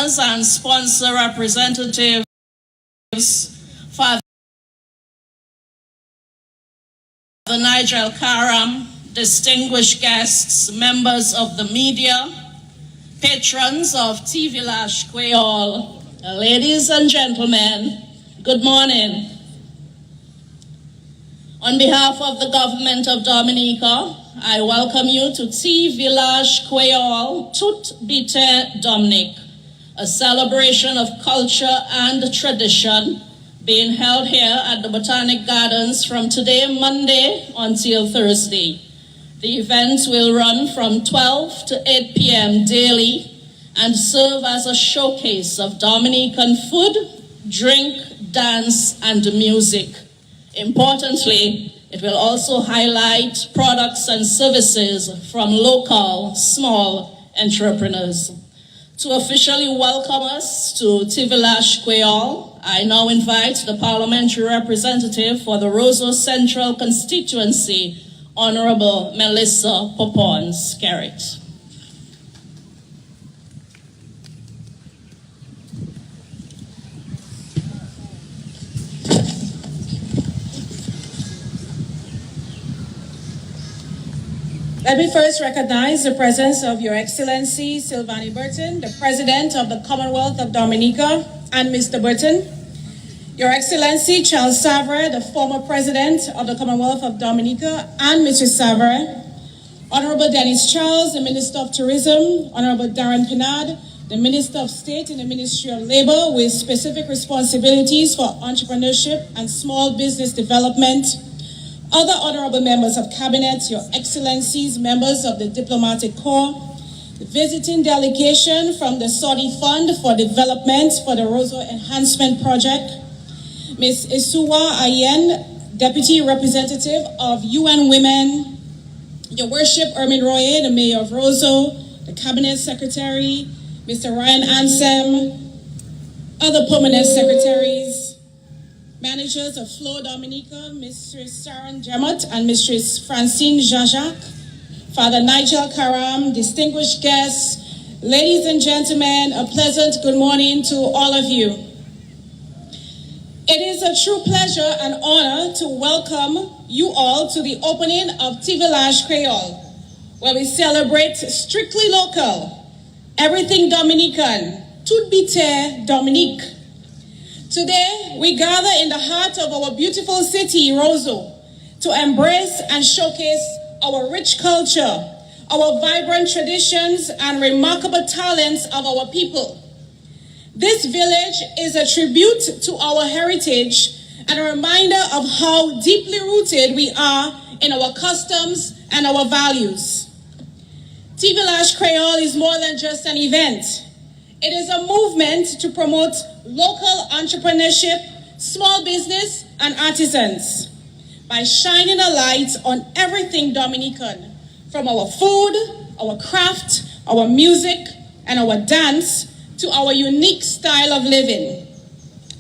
donors and sponsor representatives, Father Nigel Karam, distinguished guests, members of the media, patrons of Vilaj Kweyol, ladies and gentlemen, good morning. On behalf of the government of Dominica, I welcome you to Vilaj Kweyol Tout Bite Dominic, a celebration of culture and tradition being held here at the Botanic Gardens from today, Monday, until Thursday. The event will run from 12 to 8 p.m. daily and serve as a showcase of Dominican food, drink, dance, and music. Importantly, it will also highlight products and services from local small entrepreneurs. To officially welcome us to Vilaj Kweyol, I now invite the parliamentary representative for the Roseau Central constituency, Honorable Melissa Popons-Skerrit. Let me first recognize the presence of Your Excellency Sylvanie Burton, the President of the Commonwealth of Dominica, and Mr. Burton. Your Excellency Charles Savre, the former President of the Commonwealth of Dominica, and Mr. Savre. Honorable Dennis Charles, the Minister of Tourism. Honorable Darren Pinard, the Minister of State in the Ministry of Labor with specific responsibilities for entrepreneurship and small business development. Other honorable members of Cabinet, Your Excellencies, members of the Diplomatic Corps, the visiting delegation from the Saudi Fund for Development for the Roseau Enhancement Project, Ms. Isuwa Ayen, Deputy Representative of UN Women, Your Worship Ermin Royer, the Mayor of Roseau, the Cabinet Secretary, Mr. Ryan Ansem, other permanent secretaries, managers of Flow Dominica, Mistress Sharon Jemot and Mistress Francine Jajak, Father Nigel Karam, distinguished guests, ladies and gentlemen, a pleasant good morning to all of you. It is a true pleasure and honor to welcome you all to the opening of Vilaj Kweyol, where we celebrate strictly local, everything Dominican, tout bite Dominique. Today, we gather in the heart of our beautiful city, Roseau, to embrace and showcase our rich culture, our vibrant traditions, and remarkable talents of our people. This village is a tribute to our heritage and a reminder of how deeply rooted we are in our customs and our values. Vilaj Kweyol is more than just an event. It is a movement to promote local entrepreneurship, small business, and artisans by shining a light on everything Dominican, from our food, our craft, our music, and our dance to our unique style of living.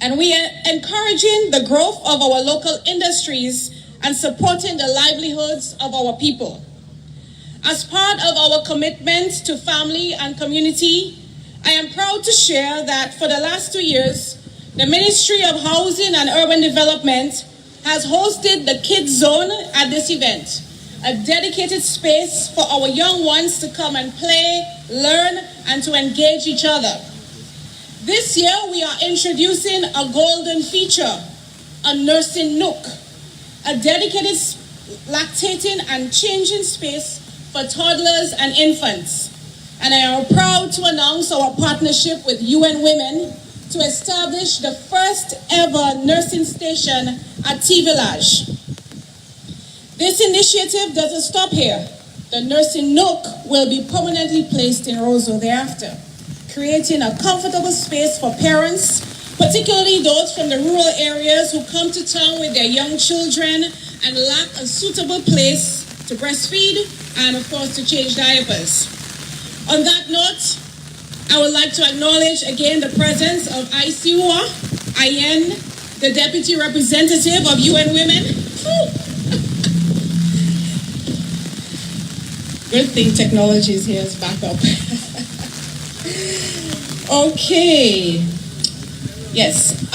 And we are encouraging the growth of our local industries and supporting the livelihoods of our people. As part of our commitment to family and community, I am proud to share that for the last 2 years, the Ministry of Housing and Urban Development has hosted the Kids Zone at this event, a dedicated space for our young ones to come and play, learn, and to engage each other. This year, we are introducing a golden feature, a nursing nook, a dedicated lactating and changing space for toddlers and infants. And I am proud to announce our partnership with UN Women to establish the first ever nursing station at Vilaj. This initiative doesn't stop here. The nursing nook will be permanently placed in Roseau thereafter, creating a comfortable space for parents, particularly those from the rural areas who come to town with their young children and lack a suitable place to breastfeed and, of course, to change diapers. On that note, I would like to acknowledge again the presence of Isuwa Ayen, the Deputy Representative of UN Women. Good thing technology is here as backup. Okay. Yes.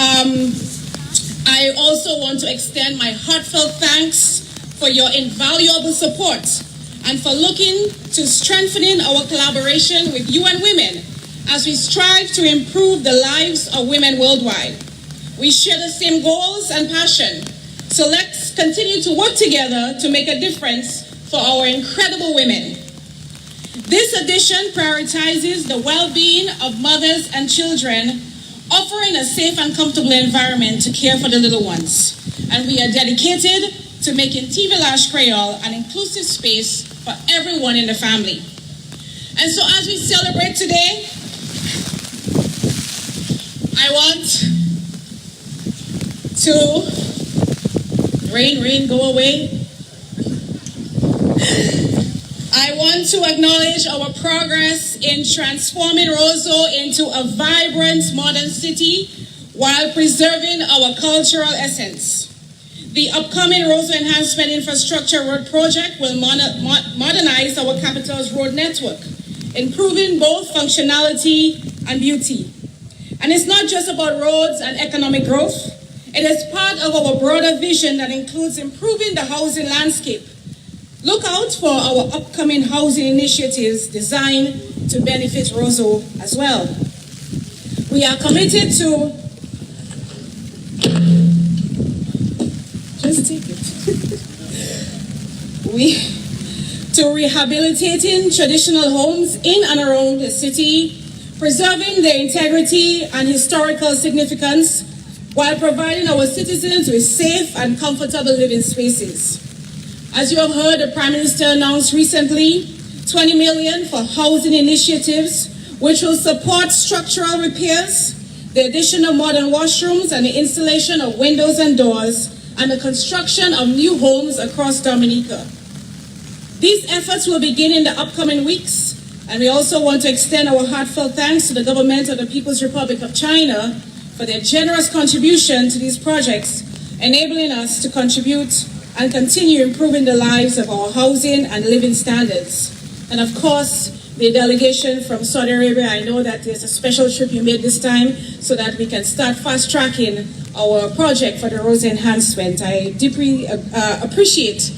I also want to extend my heartfelt thanks for your invaluable support and for looking to strengthening our collaboration with UN Women as we strive to improve the lives of women worldwide. We share the same goals and passion, so let's continue to work together to make a difference for our incredible women. This edition prioritizes the well-being of mothers and children, offering a safe and comfortable environment to care for the little ones. And we are dedicated to making Vilaj Kweyol an inclusive space for everyone in the family. And so as we celebrate today, I want to, rain, go away. I want to acknowledge our progress in transforming Roseau into a vibrant modern city while preserving our cultural essence. The upcoming Roseau Enhancement Infrastructure Road Project will modernize our capital's road network, improving both functionality and beauty. And it's not just about roads and economic growth. It is part of our broader vision that includes improving the housing landscape. Look out for our upcoming housing initiatives designed to benefit Roseau as well. We are committed to, just take it. To rehabilitating traditional homes in and around the city, preserving their integrity and historical significance, while providing our citizens with safe and comfortable living spaces. As you have heard, the Prime Minister announced recently 20 million for housing initiatives, which will support structural repairs, the addition of modern washrooms and the installation of windows and doors, and the construction of new homes across Dominica. These efforts will begin in the upcoming weeks, and we also want to extend our heartfelt thanks to the government of the People's Republic of China for their generous contribution to these projects, enabling us to contribute and continue improving the lives of our housing and living standards. And of course, the delegation from Saudi Arabia, I know that there's a special trip you made this time so that we can start fast-tracking our project for the Roseau Enhancement. I deeply appreciate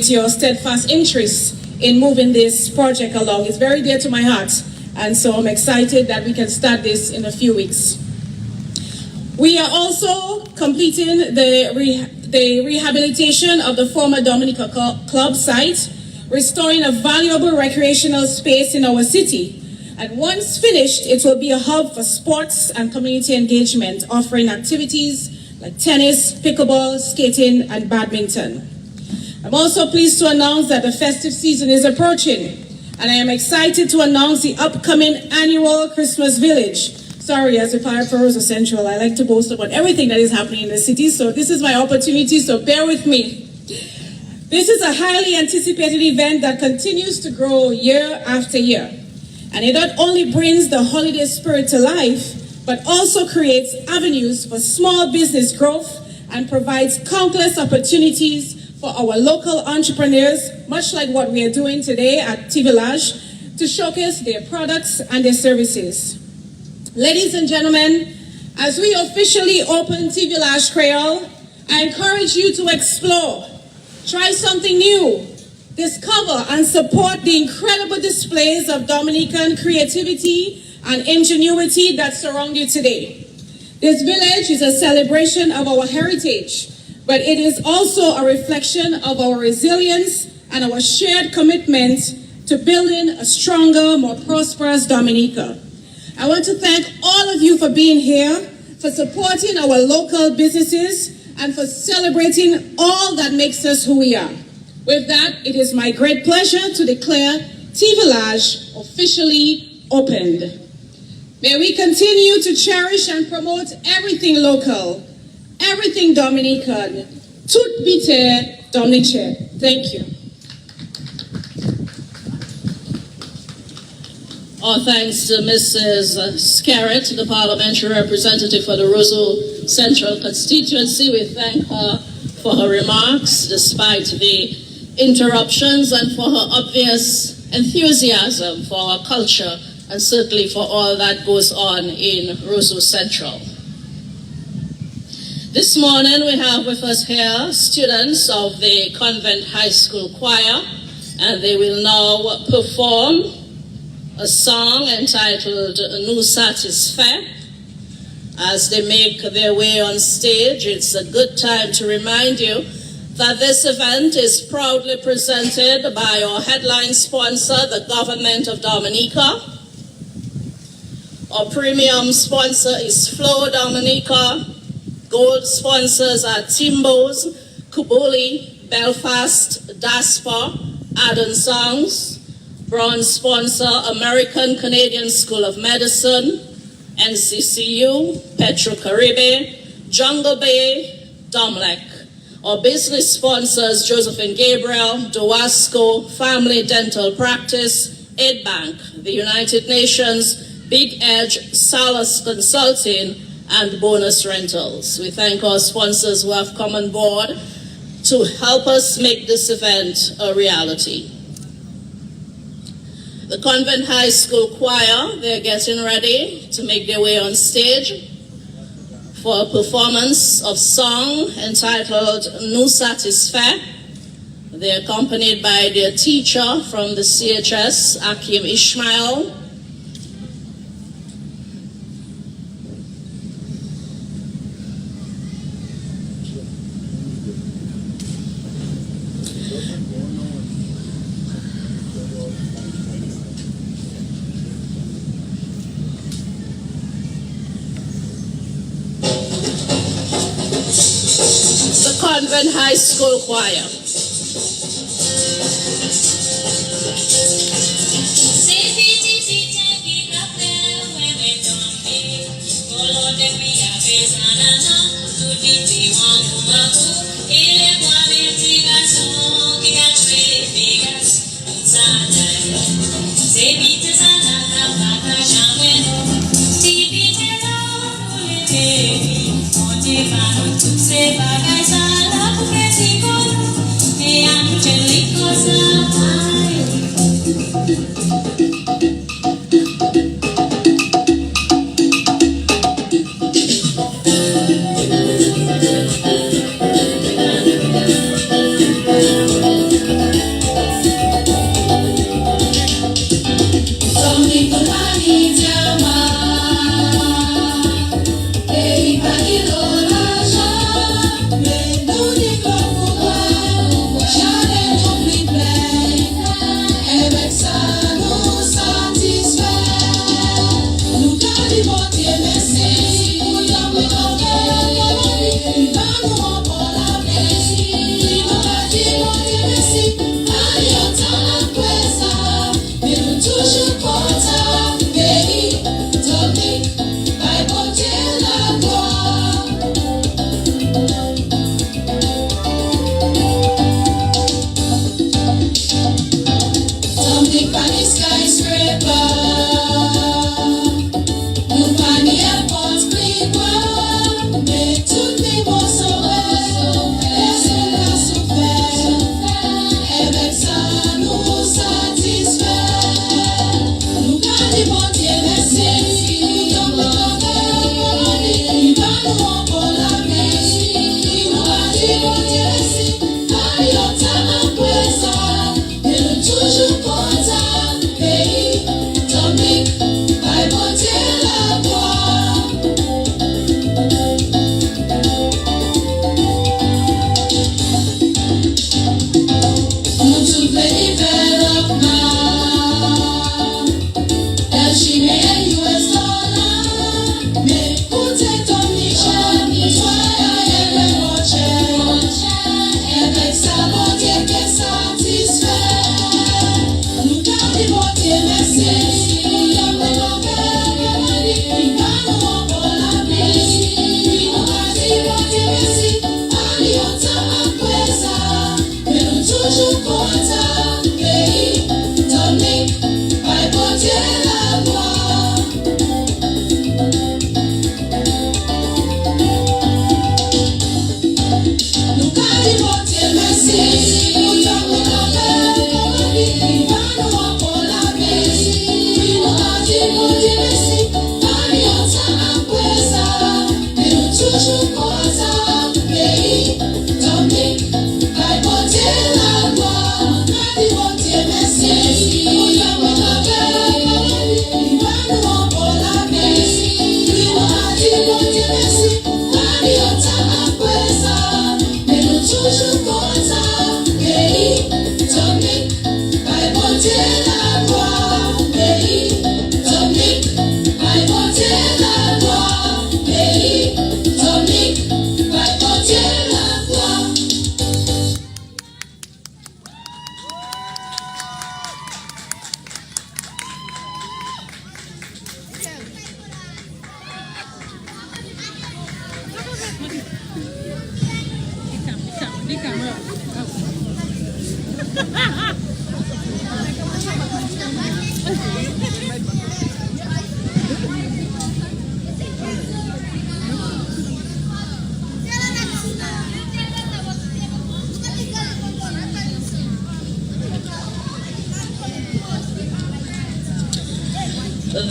your steadfast interest in moving this project along. It's very dear to my heart, and so I'm excited that we can start this in a few weeks. We are also completing the rehabilitation of the former Dominica Club site, restoring a valuable recreational space in our city. And once finished, it will be a hub for sports and community engagement, offering activities like tennis, pickleball, skating, and badminton. I'm also pleased to announce that the festive season is approaching, and I am excited to announce the upcoming annual Christmas Village. Sorry, as a part of Roseau Central, I like to boast about everything that is happening in the city, so this is my opportunity, so bear with me. This is a highly anticipated event that continues to grow year after year, and it not only brings the holiday spirit to life, but also creates avenues for small business growth and provides countless opportunities for our local entrepreneurs, much like what we are doing today at Vilaj, to showcase their products and their services. Ladies and gentlemen, as we officially open Vilaj Kweyol, I encourage you to explore, try something new, discover and support the incredible displays of Dominican creativity and ingenuity that surround you today. This village is a celebration of our heritage, but it is also a reflection of our resilience and our shared commitment to building a stronger, more prosperous Dominica. I want to thank all of you for being here, for supporting our local businesses, and for celebrating all that makes us who we are. With that, it is my great pleasure to declare Vilaj officially opened. May we continue to cherish and promote everything local, everything Dominican. Tout bite Dominice. Thank you. Our thanks to Mrs. Scarrett, the parliamentary representative for the Roseau Central constituency. We thank her for her remarks, despite the interruptions, and for her obvious enthusiasm for our culture and certainly for all that goes on in Roseau Central. This morning we have with us here students of the Convent High School Choir, and they will now perform a song entitled Nous Satisfait. As they make their way on stage, it's a good time to remind you that this event is proudly presented by our headline sponsor, the Government of Dominica. Our premium sponsor is Flow Dominica. Gold sponsors are Timbos, Kubuli, Belfast, Daspa, Adon Songs. Bronze sponsor, American Canadian School of Medicine, NCCU, Petro Caribe, Jungle Bay, Domlec. Our business sponsors, Joseph and Gabriel, Dowasco, Family Dental Practice, Aid Bank, the United Nations, Big Edge, Salas Consulting, and Bonus Rentals. We thank our sponsors who have come on board to help us make this event a reality. The Convent High School Choir, they're getting ready to make their way on stage for a performance of song entitled Nous Satisfait. They're accompanied by their teacher from the CHS, Akim Ishmael. Convent High School Choir.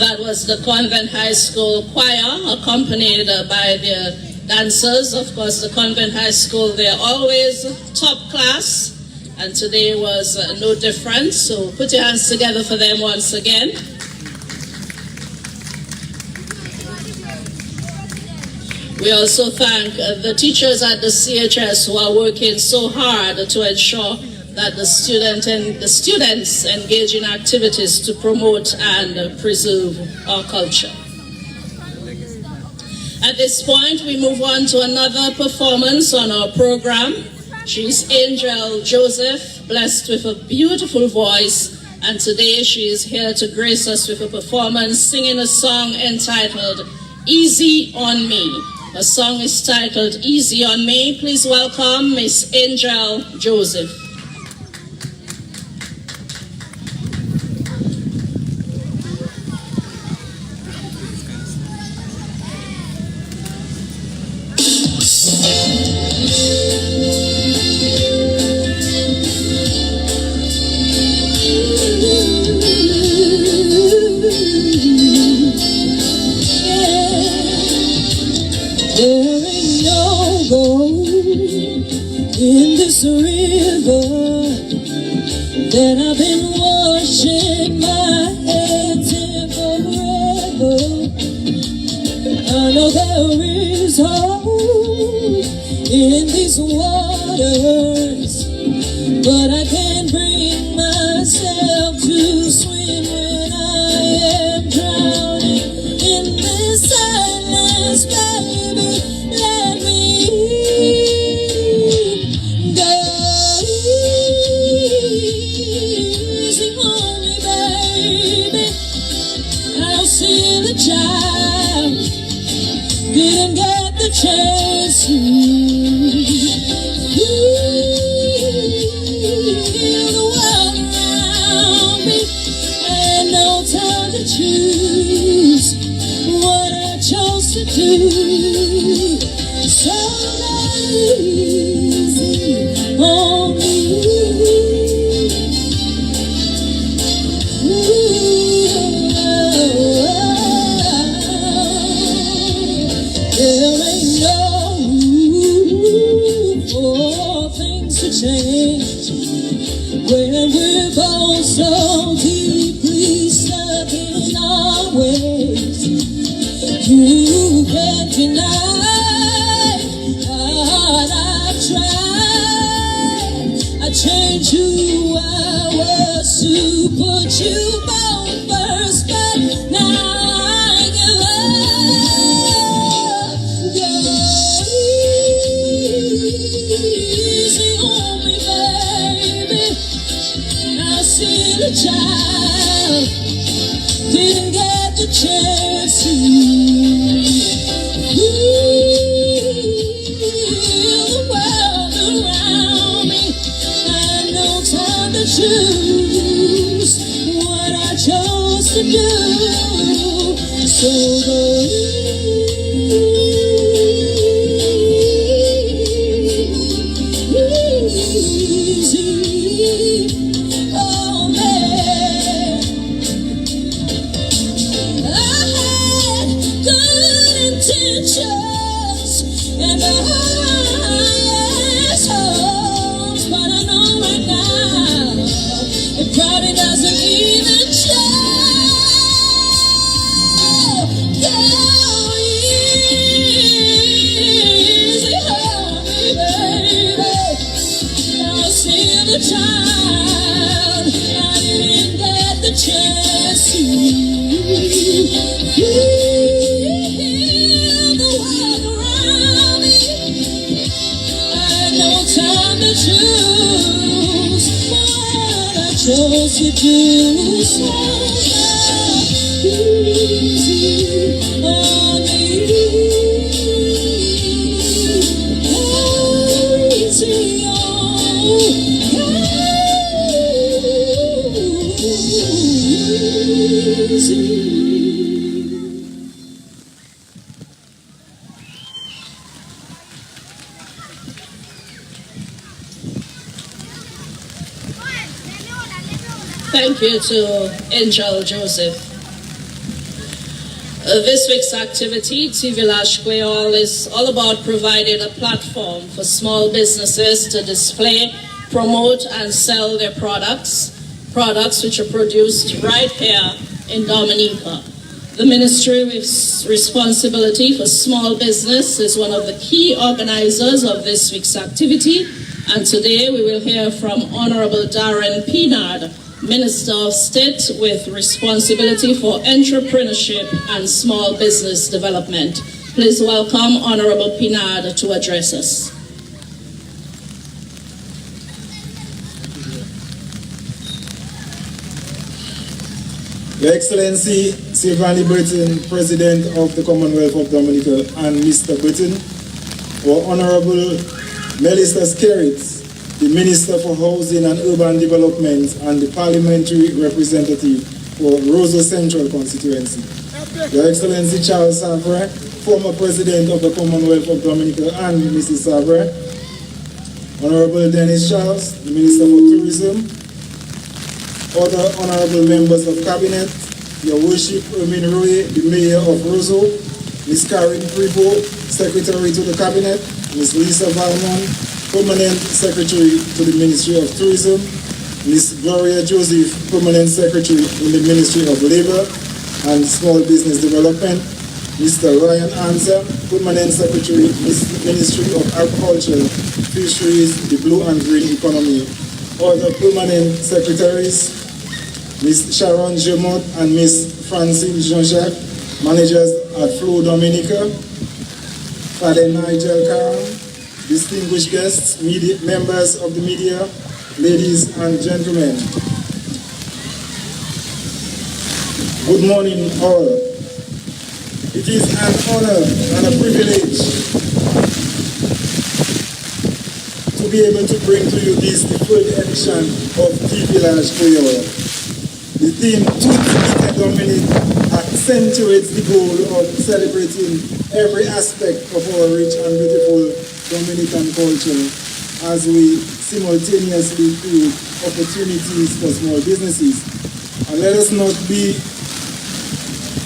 That was the Convent High School choir, accompanied by their dancers. Of course, the Convent High School, they're always top class, and today was no different. So put your hands together for them once again. We also thank the teachers at the CHS who are working so hard to ensure that the students engage in activities to promote and preserve our culture. At this point, we move on to another performance on our program. She's Angel Joseph, blessed with a beautiful voice, and today she is here to grace us with a performance singing a song entitled Easy on Me. The song is titled Easy on Me. Please welcome Miss Angel Joseph. In this river that I've been washing my hands in forever, I know there is hope in these waters, but I can't bring myself to swim when I am drowning in this silence, baby. Let me child didn't get the chance to feel the world around me, and no time to choose what I chose to do. So easy on me. There ain't no room for things to change when we're both so deeply stuck in our ways. You can't deny that I've tried. I changed who I was to put you both first, but now I give up. Easy on me, baby. I see the child didn't get the chance to feel the world around me. I had no time to choose what I chose to do. So easy on me. I had good intentions and the highest hopes, but I know right now it probably doesn't even show. Go easy on me, baby. I see the child I didn't chose to do so easy on me. Easy on you. Thank you to Angel Joseph. This week's activity, Vilaj Kweyol, is all about providing a platform for small businesses to display, promote, and sell their products which are produced right here in Dominica. The ministry with responsibility for small business is one of the key organizers of this week's activity, and today we will hear from Honorable Darren Pinard, Minister of State with responsibility for entrepreneurship and small business development. Please welcome Honorable Pinard to address us. Your Excellency, Sylvanie Britton, President of the Commonwealth of Dominica, and Mr. Britton, or Honorable Melissa Skerrit, the Minister for Housing and Urban Development and the Parliamentary Representative for Roseau Central Constituency. Your Excellency Charles Savre, former President of the Commonwealth of Dominica, and Mrs. Savre. Honorable Dennis Charles, the Minister for Tourism. Other honorable members of Cabinet, Your Worship Ermin Roy, the Mayor of Roseau, Ms. Karen Privo, Secretary to the Cabinet, Ms. Lisa Valmont, Permanent Secretary to the Ministry of Tourism, Ms. Gloria Joseph, Permanent Secretary in the Ministry of Labor and Small Business Development, Mr. Ryan Anser, Permanent Secretary, Ministry of Agriculture, Fisheries, the Blue and Green Economy. Other Permanent Secretaries, Ms. Sharon Jemot and Ms. Francine Jean-Jacques, Managers at Flow Dominica, Father Nigel Karam, distinguished guests, members of the media, ladies and gentlemen. Good morning all. It is an honor and a privilege to be able to bring to you this, the third edition of Vilaj Kweyol. The theme, Tout Bite Dominic, accentuates the goal of celebrating every aspect of our rich and beautiful Dominican culture as we simultaneously create opportunities for small businesses. And let us not be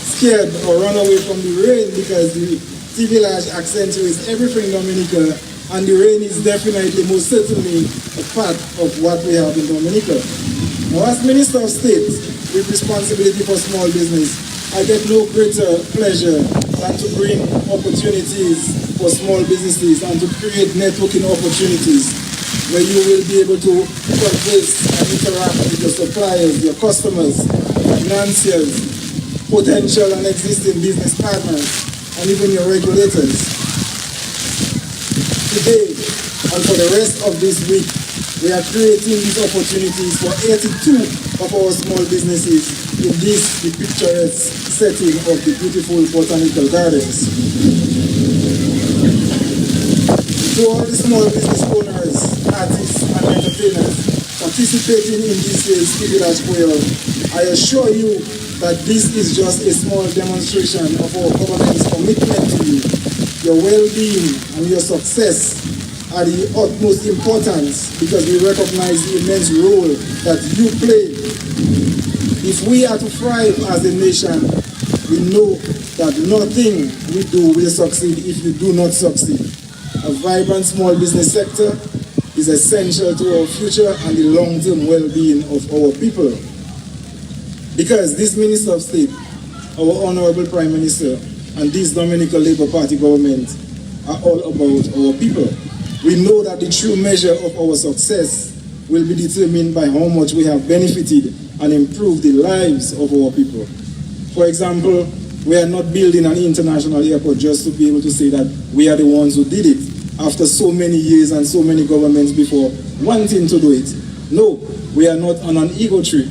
scared or run away from the rain, because the Vilaj accentuates everything Dominica, and the rain is definitely, most certainly, a part of what we have in Dominica. Now, as Minister of State with responsibility for small business, I get no greater pleasure than to bring opportunities for small businesses and to create networking opportunities where you will be able to converse and interact with your suppliers, your customers, financiers, potential and existing business partners, and even your regulators. Today, and for the rest of this week, we are creating these opportunities for 82 of our small businesses in this, the picturesque setting of the beautiful botanical gardens. To all the small business owners, artists, and entertainers participating in this year's Vilaj Kweyol, I assure you that this is just a small demonstration of our government's commitment to you. Your well-being and your success are the utmost importance, because we recognize the immense role that you play. If we are to thrive as a nation, we know that nothing we do will succeed if you do not succeed. A vibrant small business sector is essential to our future and the long-term well-being of our people. Because this Minister of State, our Honorable Prime Minister, and this Dominican Labour Party government are all about our people. We know that the true measure of our success will be determined by how much we have benefited and improved the lives of our people. For example, we are not building an international airport just to be able to say that we are the ones who did it, after so many years and so many governments before wanting to do it. No, we are not on an ego trip.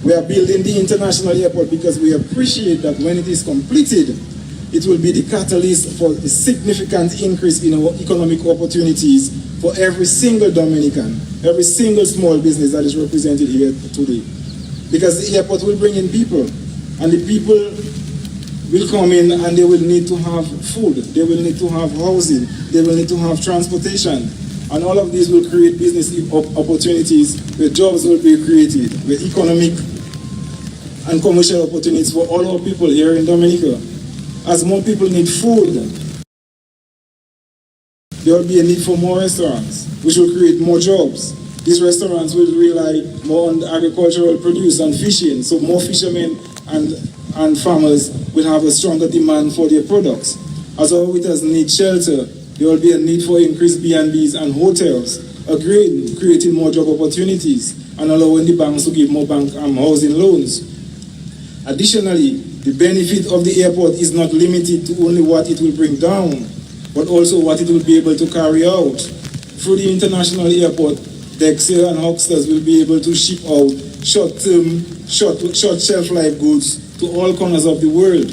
We are building the international airport because we appreciate that when it is completed, it will be the catalyst for a significant increase in our economic opportunities for every single Dominican, every single small business that is represented here today. Because the airport will bring in people, and the people will come in and they will need to have food, they will need to have housing, they will need to have transportation, and all of these will create business opportunities where jobs will be created, where economic and commercial opportunities for all our people here in Dominica. As more people need food, there will be a need for more restaurants, which will create more jobs. These restaurants will rely more on agricultural produce and fishing, so more fishermen and farmers will have a stronger demand for their products. As our waiters need shelter, there will be a need for increased B&Bs and hotels, again creating more job opportunities and allowing the banks to give more bank housing loans. Additionally, the benefit of the airport is not limited to only what it will bring down, but also what it will be able to carry out. Through the international airport, Dexia and Hucksters will be able to ship out short-term, short shelf life goods to all corners of the world,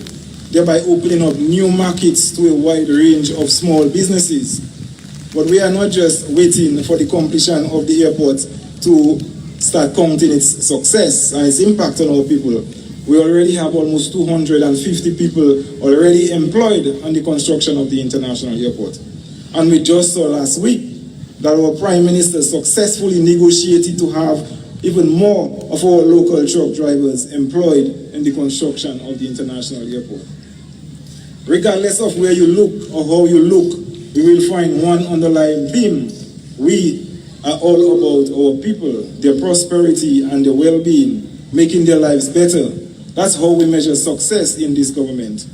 thereby opening up new markets to a wide range of small businesses. But we are not just waiting for the completion of the airport to start counting its success and its impact on our people. We already have almost 250 people already employed on the construction of the international airport. And we just saw last week that our Prime Minister successfully negotiated to have even more of our local truck drivers employed in the construction of the international airport. Regardless of where you look or how you look, you will find one underlying theme. We are all about our people, their prosperity and their well-being, making their lives better. That's how we measure success in this government.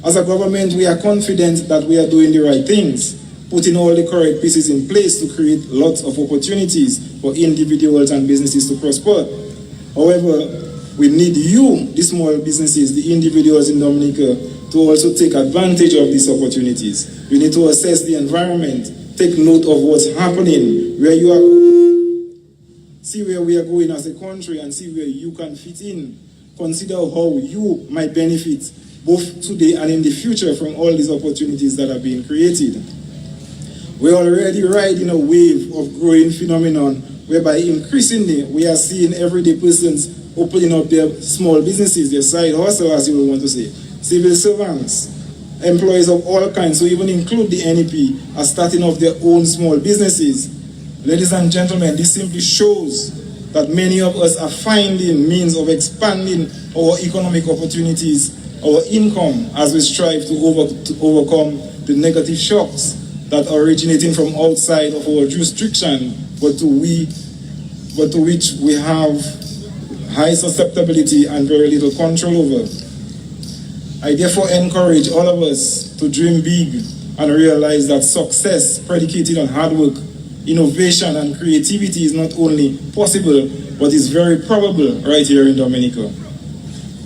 As a government, we are confident that we are doing the right things, putting all the correct pieces in place to create lots of opportunities for individuals and businesses to prosper. However, we need you, the small businesses, the individuals in Dominica, to also take advantage of these opportunities. We need to assess the environment, take note of what's happening, where you are, see where we are going as a country and see where you can fit in. Consider how you might benefit both today and in the future from all these opportunities that are being created. We're already riding a wave of growing phenomenon whereby increasingly we are seeing everyday persons opening up their small businesses, their side hustle, as you will want to say. Civil servants, employees of all kinds, so even include the NEP, are starting off their own small businesses. Ladies and gentlemen, this simply shows that many of us are finding means of expanding our economic opportunities, our income, as we strive to overcome the negative shocks that are originating from outside of our jurisdiction, but to which we have high susceptibility and very little control over. I therefore encourage all of us to dream big and realize that success predicated on hard work, innovation and creativity is not only possible, but is very probable right here in Dominica.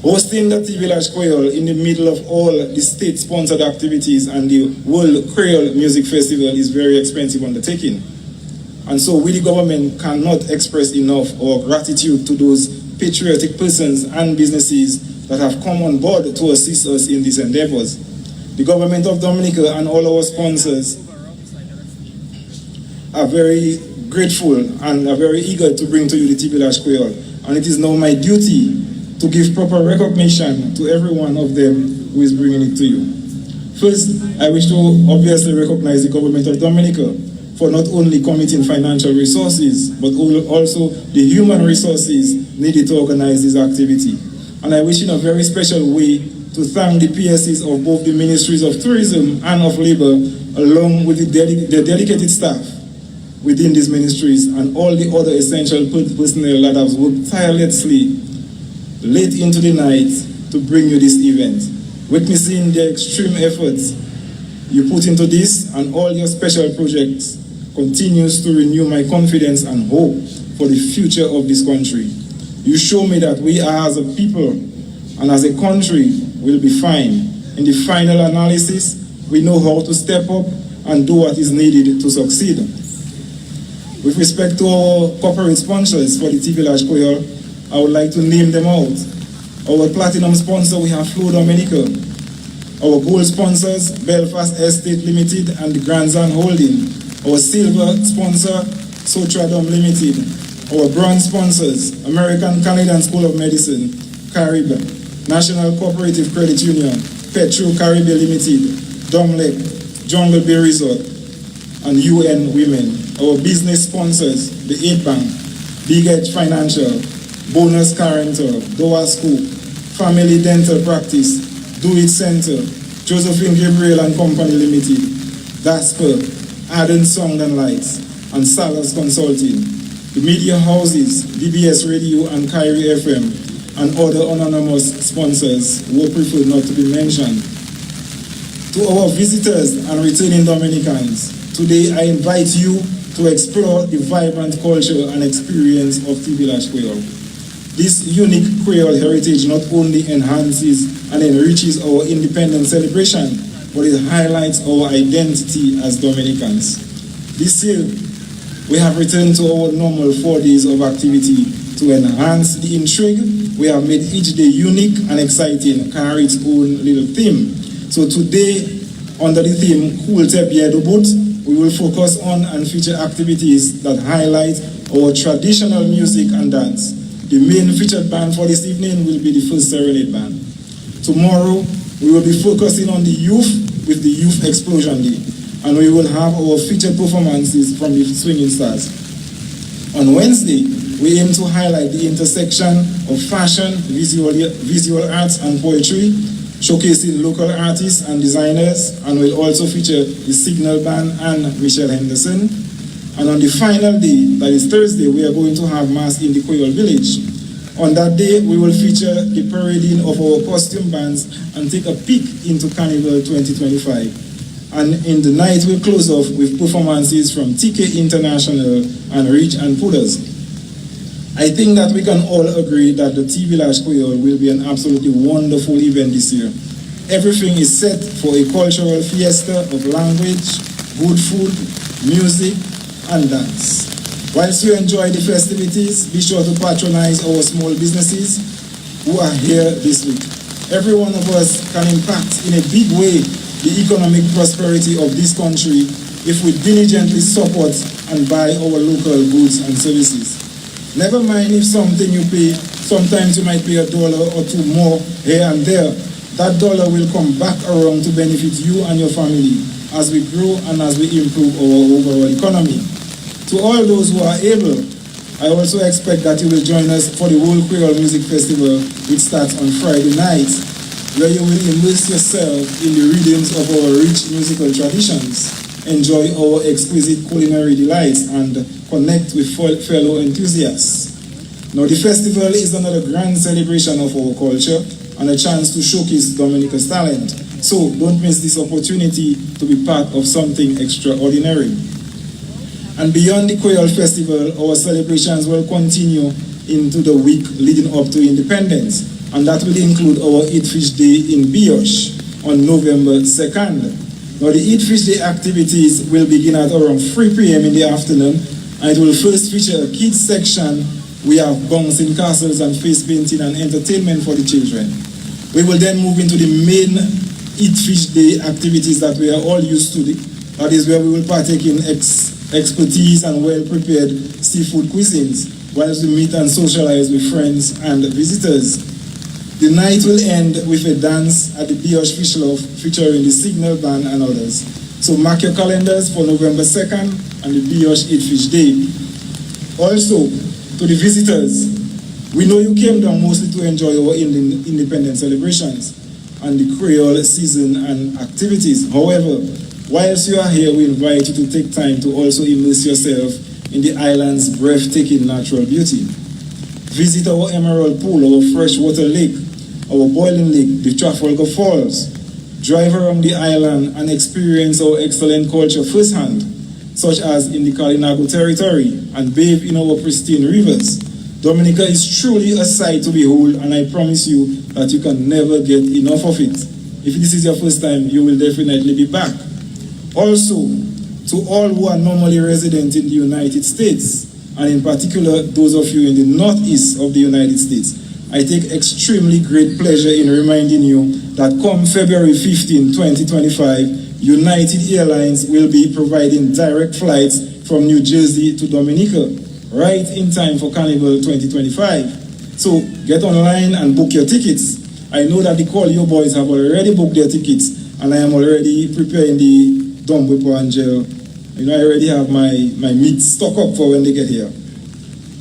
Hosting the Vilaj Kweyol in the middle of all the state-sponsored activities and the World Creole Music Festival is very expensive undertaking. And so we, the government, cannot express enough our gratitude to those patriotic persons and businesses that have come on board to assist us in these endeavors. The government of Dominica and all our sponsors are very grateful and are very eager to bring to you the Vilaj Kweyol. And it is now my duty to give proper recognition to every one of them who is bringing it to you. First, I wish to obviously recognize the government of Dominica for not only committing financial resources, but also the human resources needed to organize this activity. And I wish in a very special way to thank the PSCs of both the Ministries of Tourism and of Labor, along with the dedicated staff within these ministries and all the other essential personnel that have worked tirelessly late into the night to bring you this event. Witnessing the extreme efforts you put into this and all your special projects continues to renew my confidence and hope for the future of this country. You show me that we as a people and as a country will be fine. In the final analysis, we know how to step up and do what is needed to succeed. With respect to our corporate sponsors for the Vilaj Kweyol, I would like to name them out. Our platinum sponsor, we have Flow Dominica. Our gold sponsors, Belfast Estate Limited and the Grandson Holding. Our silver sponsor, Sotradom Limited. Our bronze sponsors, American Canadian School of Medicine, Carib, National Cooperative Credit Union, Petro Caribbean Limited, Domlec, Jungle Bay Resort, and UN Women. Our business sponsors, the 8 Bank, Big Edge Financial, Bonus Car Rental, Doha School, Family Dental Practice, Do It Center, Josephine Gabriel and Company Limited, Dasper, Arden Sound and Lights, and Salas Consulting, the media houses, DBS Radio and Kyrie FM, and other anonymous sponsors who prefer not to be mentioned. To our visitors and returning Dominicans, today I invite you to explore the vibrant culture and experience of Vilaj Kweyol. This unique Creole heritage not only enhances and enriches our independence celebration, but it highlights our identity as Dominicans. This year, we have returned to our normal 4 days of activity. To enhance the intrigue, we have made each day unique and exciting, carry its own little theme. So today, under the theme Cool Tep Yedobut, we will focus on and feature activities that highlight our traditional music and dance. The main featured band for this evening will be the First Serenade Band. Tomorrow, we will be focusing on the youth with the Youth Explosion Day, and we will have our featured performances from the Swinging Stars. On Wednesday, we aim to highlight the intersection of fashion, visual arts, and poetry, showcasing local artists and designers, and will also feature the Signal Band and Michelle Henderson. And on the final day, that is Thursday, we are going to have Mass in the Kweyol Village. On that day, we will feature the parading of our costume bands and take a peek into Carnival 2025. And in the night, we'll close off with performances from TK International and Rich and Pudders. I think that we can all agree that the Vilaj Kweyol will be an absolutely wonderful event this year. Everything is set for a cultural fiesta of language, good food, music, and dance. Whilst you enjoy the festivities, be sure to patronize our small businesses who are here this week. Every one of us can impact in a big way the economic prosperity of this country if we diligently support and buy our local goods and services. Never mind if something you pay, sometimes you might pay $1 or $2 more here and there. That dollar will come back around to benefit you and your family as we grow and as we improve our overall economy. To all those who are able, I also expect that you will join us for the World Creole Music Festival, which starts on Friday night, where you will immerse yourself in the rhythms of our rich musical traditions, enjoy our exquisite culinary delights, and connect with fellow enthusiasts. Now, the festival is another grand celebration of our culture and a chance to showcase Dominica's talent. So don't miss this opportunity to be part of something extraordinary. And beyond the Kweyol Festival, our celebrations will continue into the week leading up to independence, and that will include our Eat Fish Day in Biosh on November 2nd. Now, the Eat Fish Day activities will begin at around 3 p.m. in the afternoon, and it will first feature a kids section. We have bouncing castles and face painting and entertainment for the children. We will then move into the main Eat Fish Day activities that we are all used to. That is where we will partake in expertise and well-prepared seafood cuisines, whilst we meet and socialize with friends and visitors. The night will end with a dance at the Biosh Fish Loft featuring the Signal Band and others. So mark your calendars for November 2nd and the Biosh Eat Fish Day. Also, to the visitors, we know you came down mostly to enjoy our independence celebrations and the Creole season and activities. However, whilst you are here, we invite you to take time to also immerse yourself in the island's breathtaking natural beauty. Visit our Emerald Pool, our freshwater lake, our boiling lake, the Trafalgar Falls. Drive around the island and experience our excellent culture firsthand, such as in the Kalinago territory, and bathe in our pristine rivers. Dominica is truly a sight to behold, and I promise you that you can never get enough of it. If this is your first time, you will definitely be back. Also, To all who are normally resident in the United States, and in particular those of you in the northeast of the United States, I take extremely great pleasure in reminding you that come February 15, 2025, United Airlines will be providing direct flights from New Jersey to Dominica, right in time for Carnival 2025. So get online and book your tickets. I know that the Call You boys have already booked their tickets, and I am already preparing the dumb whipper and gel. You know, I already have my meat stock up for when they get here.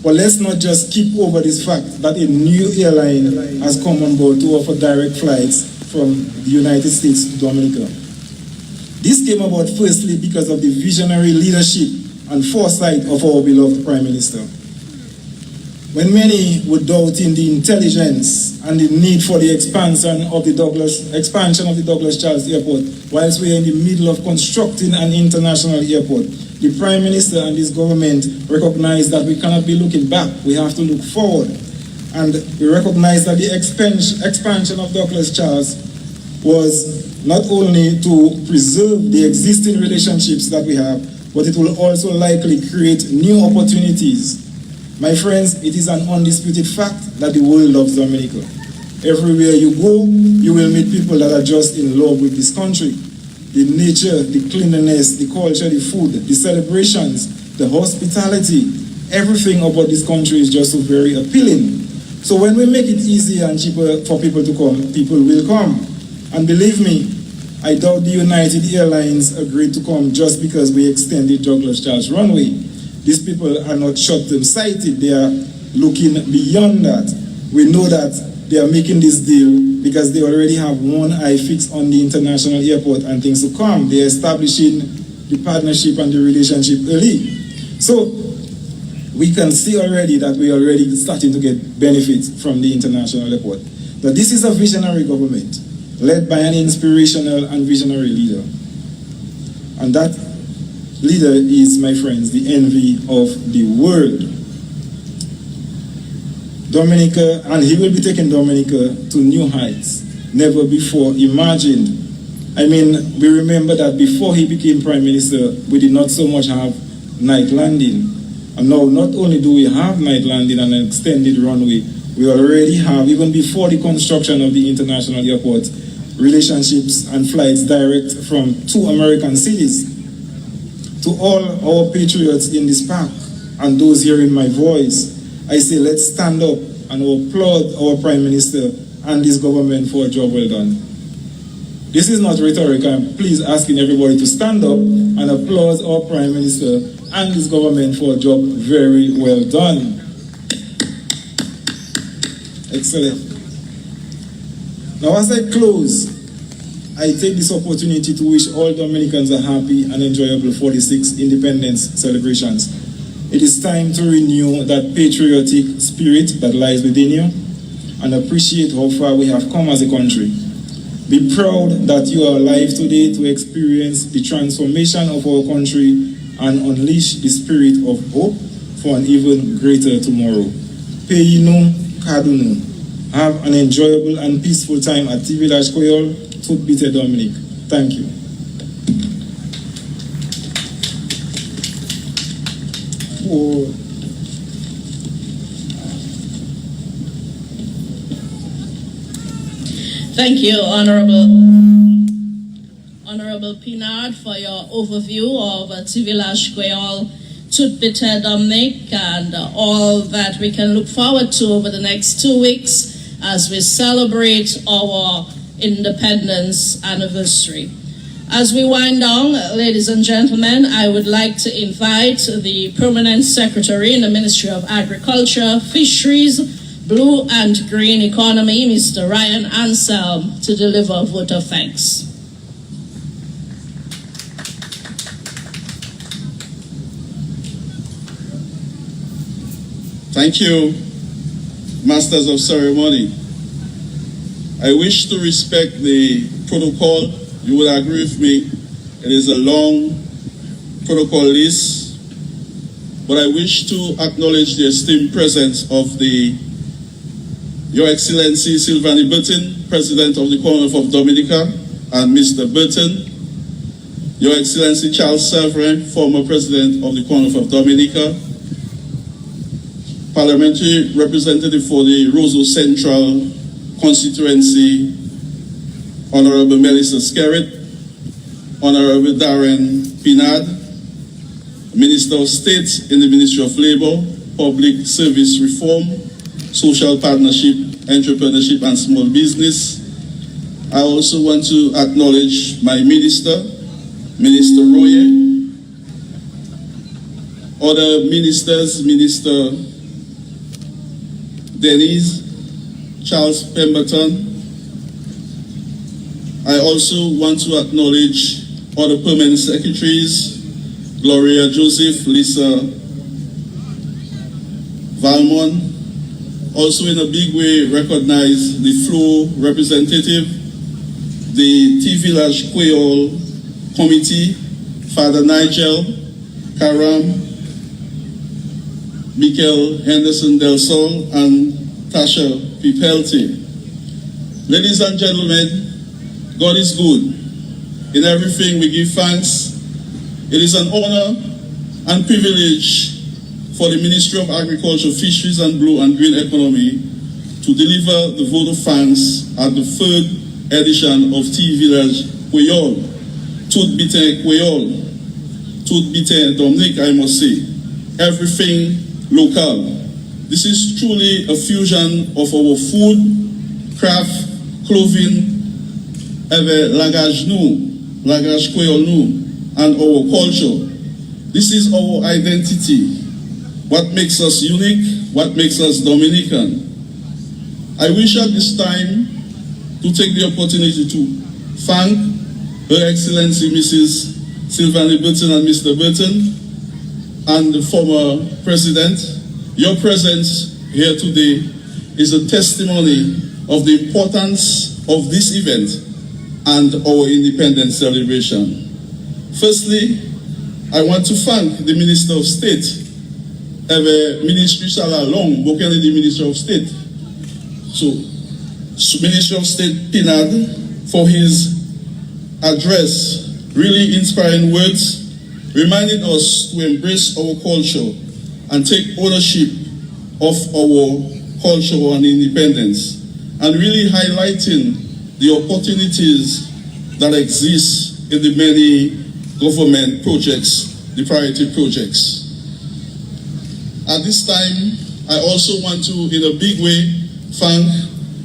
But let's not just skip over this fact that a new airline has come on board to offer direct flights from the United States to Dominica. This came about firstly because of the visionary leadership and foresight of our beloved Prime Minister. When many would doubt in the intelligence and the need for the expansion of the Douglas Charles Airport, whilst we are in the middle of constructing an international airport, the Prime Minister and his government recognize that we cannot be looking back, we have to look forward. And we recognize that the expansion of Douglas Charles was not only to preserve the existing relationships that we have, but it will also likely create new opportunities. My friends, it is an undisputed fact that the world loves Dominica. Everywhere you go, you will meet people that are just in love with this country. The nature, the cleanliness, the culture, the food, the celebrations, the hospitality, everything about this country is just so very appealing. So when we make it easier and cheaper for people to come, people will come. And believe me, I doubt the United Airlines agreed to come just because we extended Douglas Charles runway. These people are not short-term-sighted. They are looking beyond that. We know that they are making this deal because they already have one eye fixed on the international airport and things to come. They are establishing the partnership and the relationship early. So we can see already that we are already starting to get benefits from the international airport. But this is a visionary government led by an inspirational and visionary leader. And that leader is, my friends, the envy of the world. Dominica, and he will be taking Dominica to new heights, never before imagined. I mean, we remember that before he became Prime Minister, we did not so much have night landing. And now, not only do we have night landing and an extended runway, we already have, even before the construction of the international airport, relationships and flights direct from 2 American cities. To all our patriots in this park and those hearing my voice, I say let's stand up and applaud our Prime Minister and his government for a job well done. This is not rhetoric. I'm please asking everybody to stand up and applaud our Prime Minister and his government for a job very well done. Excellent. Now as I close, I take this opportunity to wish all Dominicans a happy and enjoyable 46th Independence celebrations. It is time to renew that patriotic spirit that lies within you and appreciate how far we have come as a country. Be proud that you are alive today to experience the transformation of our country and unleash the spirit of hope for an even greater tomorrow. Peyino Kadunu. Have an enjoyable and peaceful time at Vilaj Kweyol, Tutbite Dominic. Thank you. Thank you, Honorable Pinard, for your overview of Vilaj Kweyol, Tutbite Dominic, and all that we can look forward to over the next 2 weeks as we celebrate our independence anniversary. As we wind down, ladies and gentlemen, I would like to invite the Permanent Secretary in the Ministry of Agriculture, Fisheries, Blue and Green Economy, Mr. Ryan Anselm, to deliver a vote of thanks. Thank you, Masters of Ceremony. I wish to respect the protocol. You will agree with me, it is a long protocol list, but I wish to acknowledge the esteemed presence of Your Excellency Sylvanie Burton, President of the Commonwealth of Dominica, and Mr. Burton, Your Excellency Charles Severin, former President of the Commonwealth of Dominica, Parliamentary Representative for the Roseau Central Constituency, Honorable Melissa Skerritt, Honorable Darren Pinard, Minister of State in the Ministry of Labor, Public Service Reform, Social Partnership, Entrepreneurship and Small Business. I also want to acknowledge my Minister, Minister Roye, other ministers, Minister Denise, Charles Pemberton. I also want to acknowledge other permanent secretaries, Gloria Joseph, Lisa Valmont. Also in a big way recognize the floor representative, the Vilaj Kweyol Committee, Father Nigel, Karam, Michael Henderson Del Sol, and Tasha Pipelte. Ladies and gentlemen, God is good. In everything we give thanks. It is an honor and privilege for the Ministry of Agriculture, Fisheries and Blue and Green Economy to deliver the vote of thanks at the third edition of Vilaj Kweyol, Tout Biten Kweyol, Tout Biten Dominic, I must say. Everything local. This is truly a fusion of our food, craft, clothing, langage Kweyol nous, and our culture. This is our identity. What makes us unique, what makes us Dominican. I wish at this time to take the opportunity to thank Her Excellency Mrs. Sylvanie Burton and Mr. Burton and the former President. Your presence here today is a testimony of the importance of this event and our independence celebration. Firstly, I want to thank the Minister of State, Ministry Salah Long, Bokele the Minister of State. So, Minister of State Pinard, for his address, really inspiring words, reminding us to embrace our culture and take ownership of our culture and independence, and really highlighting the opportunities that exist in the many government projects, the priority projects. At this time, I also want to, in a big way, thank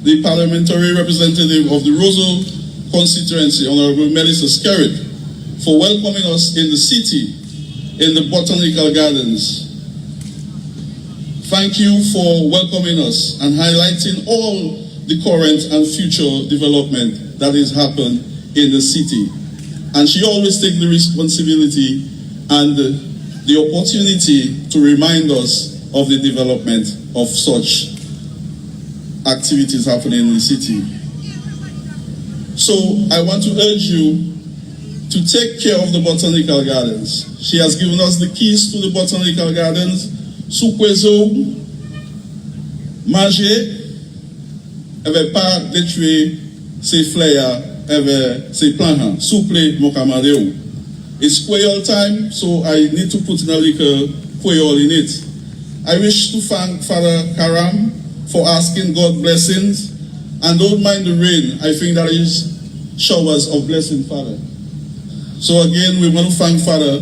the parliamentary representative of the Roseau constituency, Honorable Melissa Skerritt, for welcoming us in the city, in the botanical gardens. Thank you for welcoming us and highlighting all the current and future development that has happened in the city. And she always takes the responsibility and the opportunity to remind us of the development of such activities happening in the city. So I want to urge you to take care of the botanical gardens. She has given us the keys to the botanical gardens. Soukwezo, manger, avait pas détruire ces fleurs, avait ces plants, souple mokamadeo. It's Kweyol time, so I need to put in a little Kweyol in it. I wish to thank Father Karam for asking God blessings, and don't mind the rain. I think that is showers of blessing, Father. So again, we want to thank Father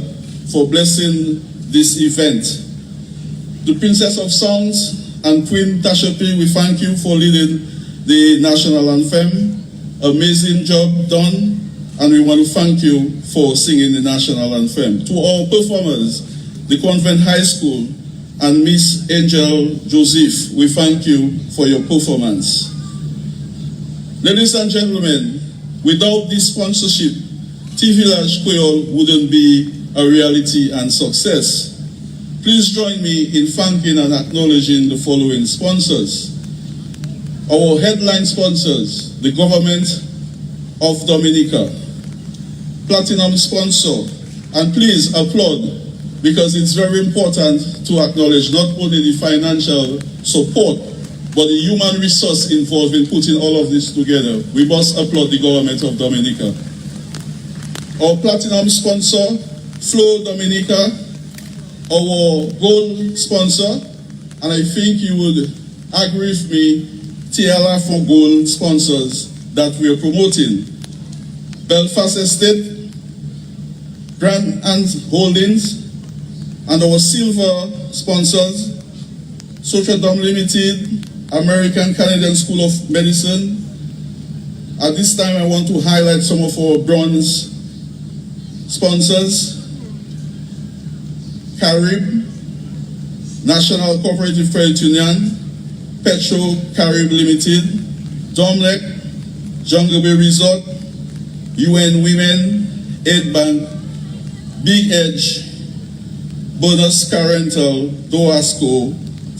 for blessing this event. The Princess of Songs and Queen Tashapi, we thank you for leading the national anthem. Amazing job done, and we want to thank you for singing the national anthem. To all performers, the Convent High School and Miss Angel Joseph, we thank you for your performance. Ladies and gentlemen, without this sponsorship, Vilaj Kweyol wouldn't be a reality and success. Please join me in thanking and acknowledging the following sponsors. Our headline sponsors, the Government of Dominica, Platinum sponsor, and please applaud, because it's very important to acknowledge not only the financial support, but the human resource involved in putting all of this together. We must applaud the Government of Dominica. Our platinum sponsor, Flo Dominica, our gold sponsor, and I think you would agree with me, TLR for gold sponsors that we are promoting. Belfast Estate, Grand and Holdings, and our silver sponsors, Sociodom Limited, American Canadian School of Medicine. At this time, I want to highlight some of our bronze sponsors: Carib, National Cooperative Credit Union, Petro Carib Limited, Domlec, Jungle Bay Resort, UN Women, Aid Bank, Big Edge, Bonus Car Rental, Doasco,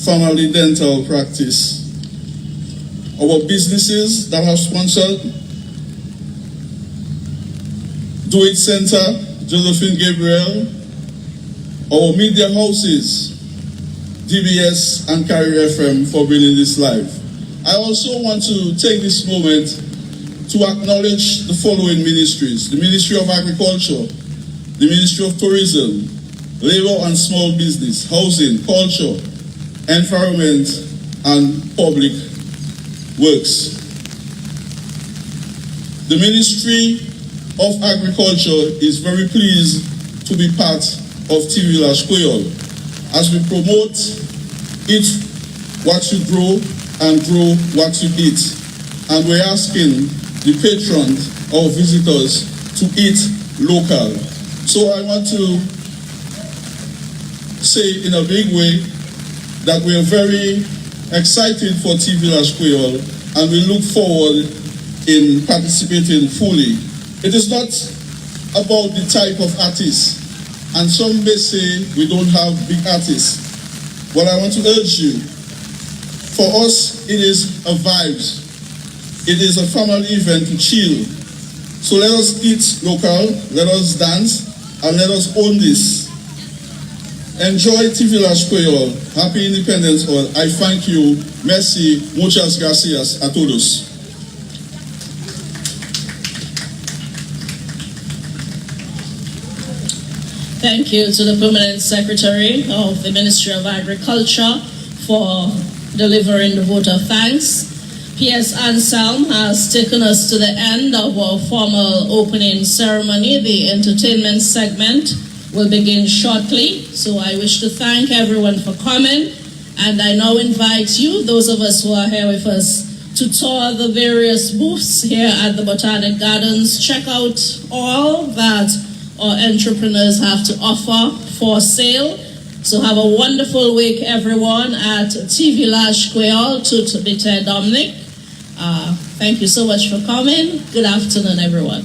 Family Dental Practice. Our businesses that have sponsored: Do It Center, Josephine Gabriel, our media houses, DBS and Carrier FM, for bringing this live. I also want to take this moment to acknowledge the following ministries: the Ministry of Agriculture, the Ministry of Tourism, Labor and Small Business, Housing, Culture, Environment, and Public Works. The Ministry of Agriculture is very pleased to be part of Vilaj Kweyol as we promote eat what you grow and grow what you eat. And we're asking the patrons or visitors to eat local. So I want to say in a big way that we are very excited for Vilaj Kweyol and we look forward in participating fully. It is not about the type of artist, and some may say we don't have big artists. But I want to urge you, for us it is a vibes. It is a family event to chill. So let us eat local, let us dance, and let us own this. Enjoy Vilaj Kweyol. Happy Independence all. I thank you. Merci. Muchas gracias a todos. Thank you to the Permanent Secretary of the Ministry of Agriculture for delivering the vote of thanks. P.S. Anselm has taken us to the end of our formal opening ceremony. The entertainment segment will begin shortly. So I wish to thank everyone for coming. And I now invite you, those of us who are here with us, to tour the various booths here at the Botanic Gardens. Check out all that our entrepreneurs have to offer for sale. So have a wonderful week, everyone, at Vilaj Kweyol, Tout Bite Dominic. Thank you so much for coming. Good afternoon, everyone.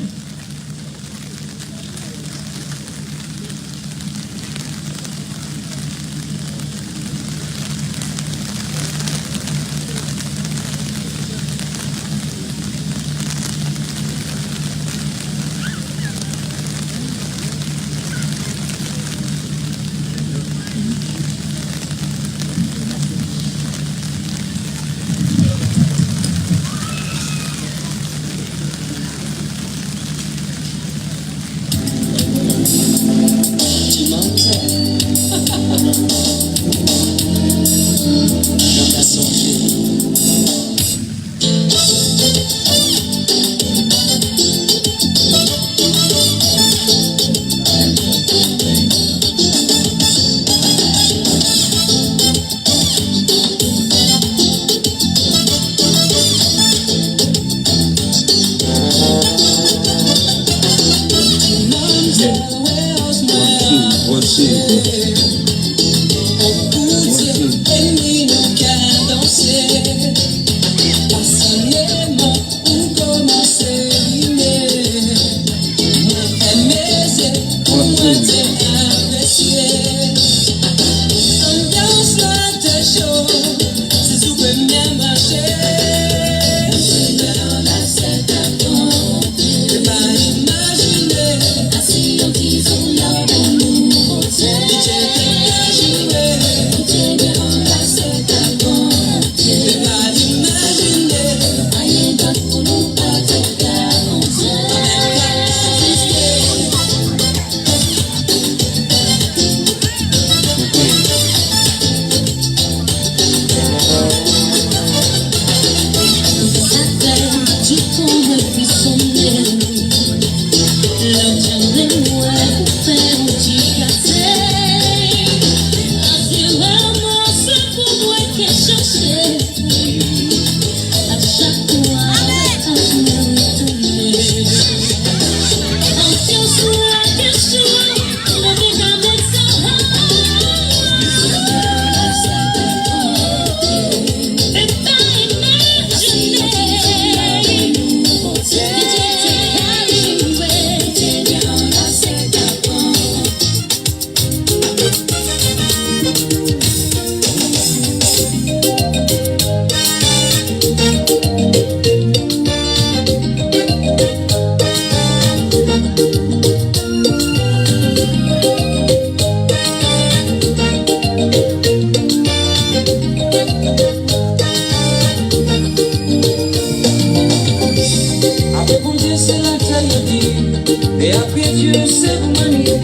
que c'est vous manier.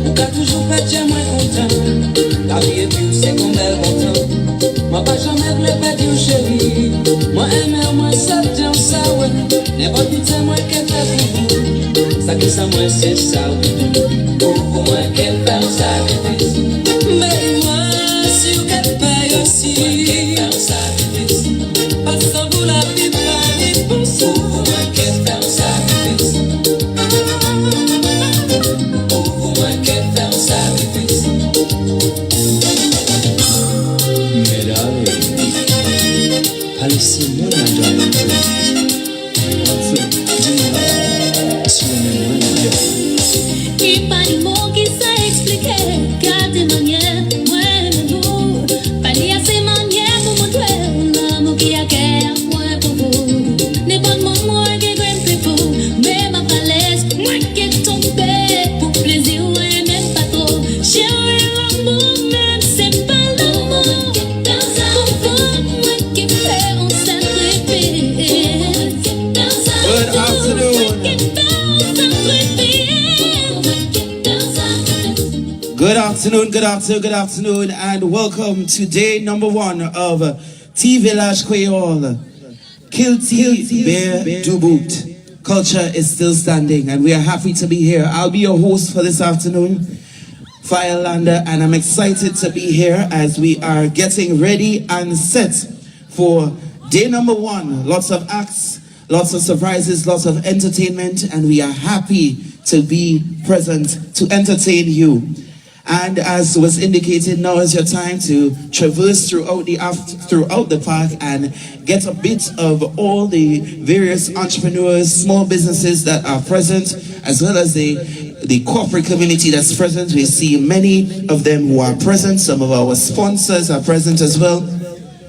Ou qu'a toujours fait j'ai moins content. La vie est plus c'est comme bel bon temps. Moi pas jamais voulu perdre chérie. Moi aimer moi ça tiens ça ouais. N'importe qui c'est moi qui fait pour vous. Ça qui ça moi c'est ça. Pour moi qui fait ça. Mais moi si vous qu'elle paye aussi. Parce que vous la vie pas pour ça. Pour moi qui fait ça. Laissez-moi Il pas de mots qui sait expliquer. Car des manières, moi et nous. Pas lié à ces manières pour montrer l'amour qui a qu'à moi pour vous. N'est pas de mon moi qui grimpe pour. Mais ma falaise, moi qui est tombé. Pour plaisir, ouais, même pas trop. Chérie, l'amour, même c'est pas l'amour. Pour vous, moi qui fais on sacrifice. Good afternoon. Good afternoon, and welcome to day number 1 of Vilaj Kweyol. Kilti Bear Dubut. Culture is still standing, and we are happy to be here. I'll be your host for this afternoon, Firelander, and I'm excited to be here as we are getting ready and set for day number 1. Lots of acts, lots of surprises, lots of entertainment, and we are happy to be present to entertain you. And as was indicated, now is your time to traverse throughout the park and get a bit of all the various entrepreneurs, small businesses that are present, as well as the corporate community that's present. We see many of them who are present. Some of our sponsors are present as well.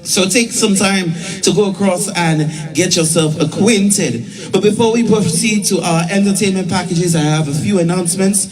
So take some time to go across and get yourself acquainted. But before we proceed to our entertainment packages, I have a few announcements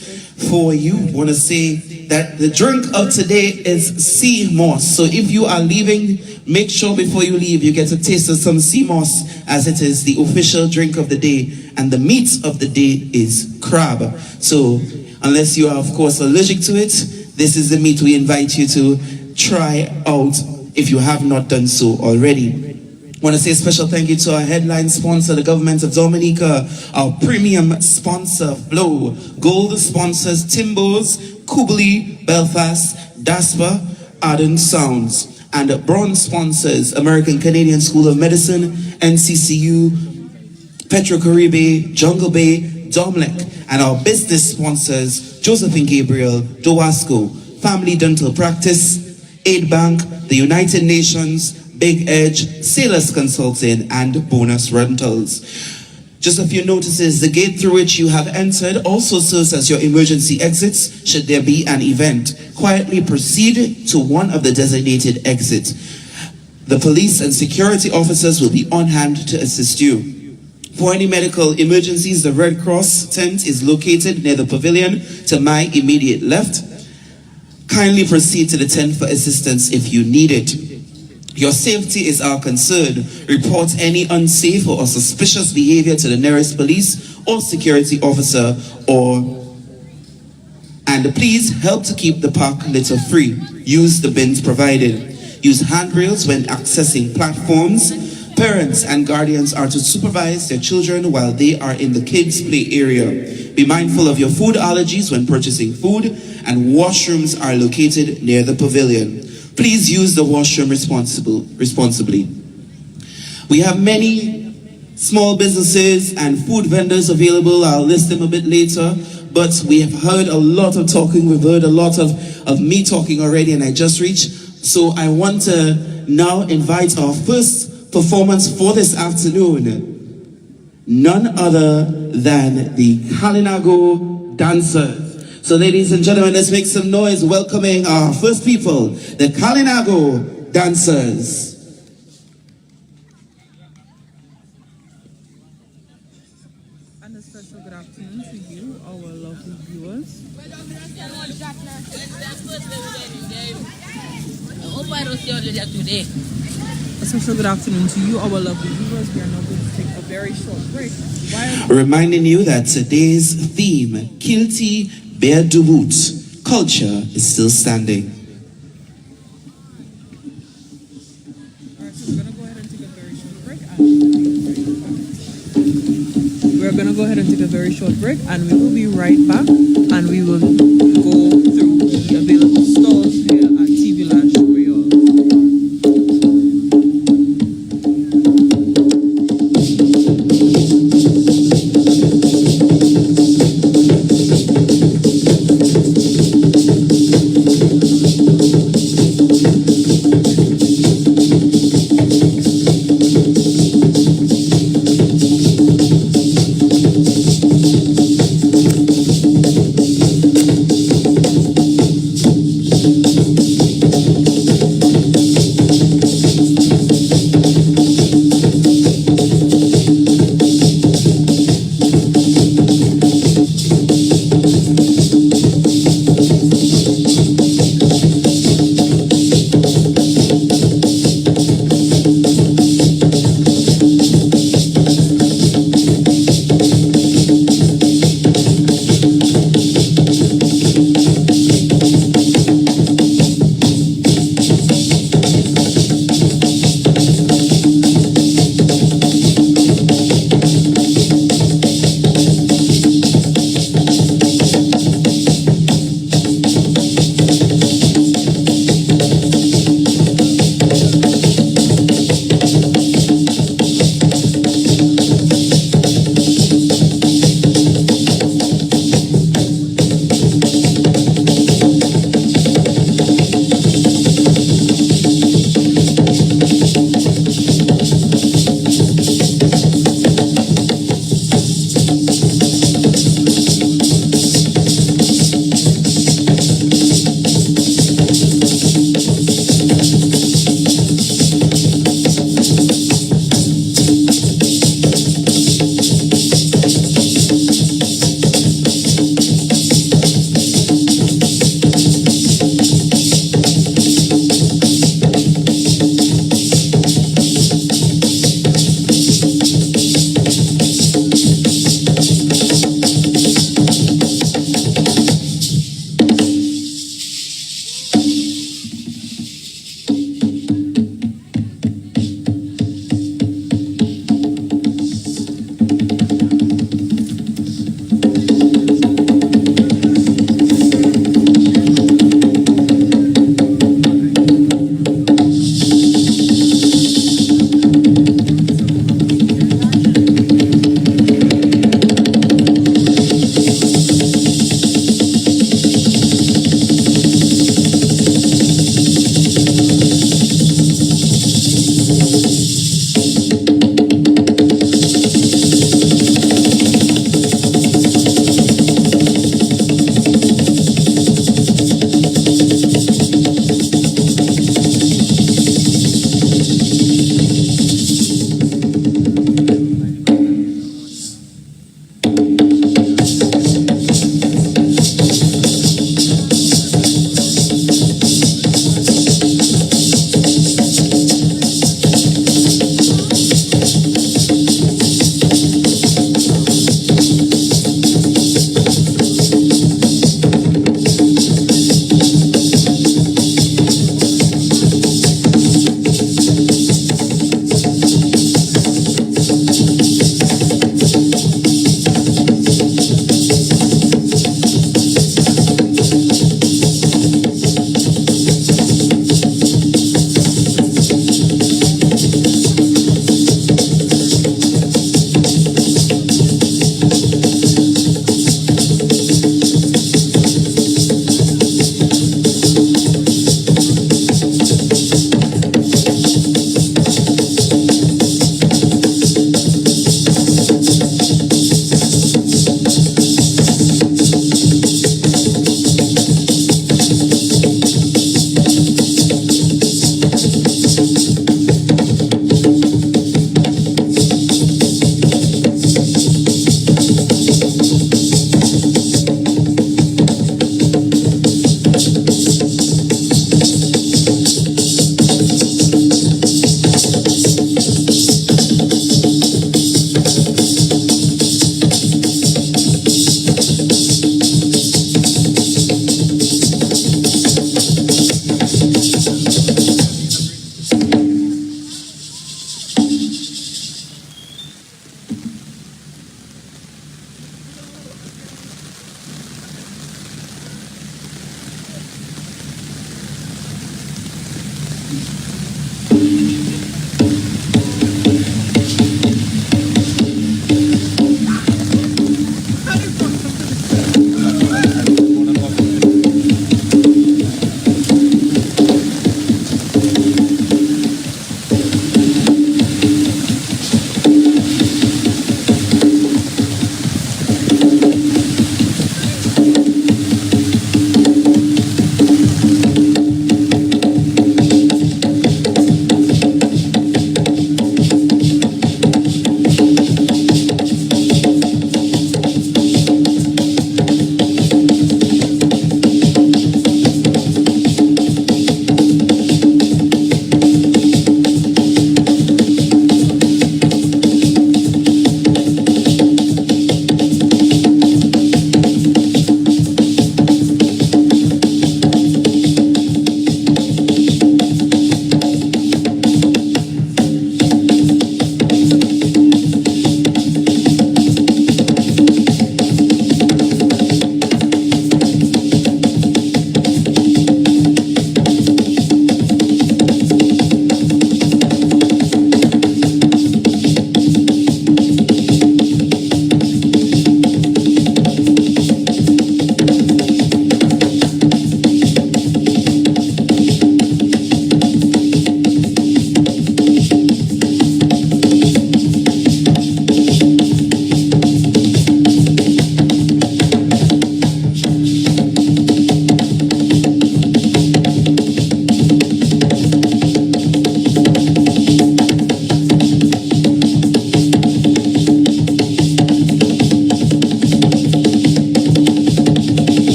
for you. I want to say that the drink of today is sea moss. So if you are leaving, make sure before you leave you get a taste of some sea moss, as it is the official drink of the day. And the meat of the day is crab. So unless you are of course allergic to it, this is the meat we invite you to try out if you have not done so already. I want to say a special thank you to our headline sponsor, the government of Dominica, our premium sponsor, Flow, gold sponsors, Timbos, Kubli, Belfast, Daspa, Arden Sounds, and bronze sponsors, American Canadian School of Medicine, NCCU, Petro-Caribe, Jungle Bay, Domlec, and our business sponsors, Josephine Gabriel, Dowasco, Family Dental Practice, Aid Bank, the United Nations, Big Edge, Sailors Consulting, and Bonus Rentals. Just a few notices. The gate through which you have entered also serves as your emergency exits should there be an event. Quietly proceed to one of the designated exits. The police and security officers will be on hand to assist you. For any medical emergencies, the Red Cross tent is located near the pavilion to my immediate left. Kindly proceed to the tent for assistance if you need it. Your safety is our concern. Report any unsafe or suspicious behavior to the nearest police or security officer, and please help to keep the park litter free. Use the bins provided. Use handrails when accessing platforms. Parents and guardians are to supervise their children while they are in the kids' play area. Be mindful of your food allergies when purchasing food, and washrooms are located near the pavilion. Please use the washroom responsibly. We have many small businesses and food vendors available. I'll list them a bit later, but we have heard a lot of talking. We've heard a lot of me talking already, and I just reached. So I want to now invite our first performance for this afternoon. None other than the Kalinago dancers. So ladies and gentlemen, let's make some noise welcoming our first people, the Kalinago dancers. And a special good afternoon to you, our lovely viewers. I hope I don't see you today. A special good afternoon to you, our lovely viewers. We are now going to take up very short break. While Reminding you that today's theme, Kilti Bear Dubut, culture is still standing. Alright, so we're gonna go ahead and take a very short break and we're gonna go ahead and take a very short break and we will be right back and we will go through the available stalls here at Vilaj Kweyol.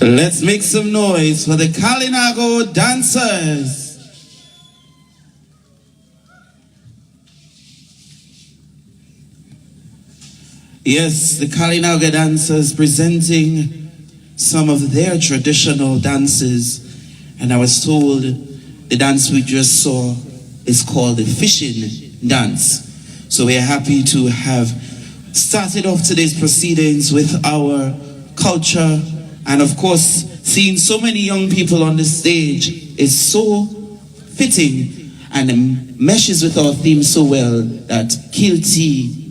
Let's make some noise for the Kalinago dancers. Yes, the Kalinago dancers presenting some of their traditional dances. And I was told the dance we just saw is called the fishing dance. So we are happy to have started off today's proceedings with our culture. And of course, seeing so many young people on the stage is so fitting and meshes with our theme so well that Kilti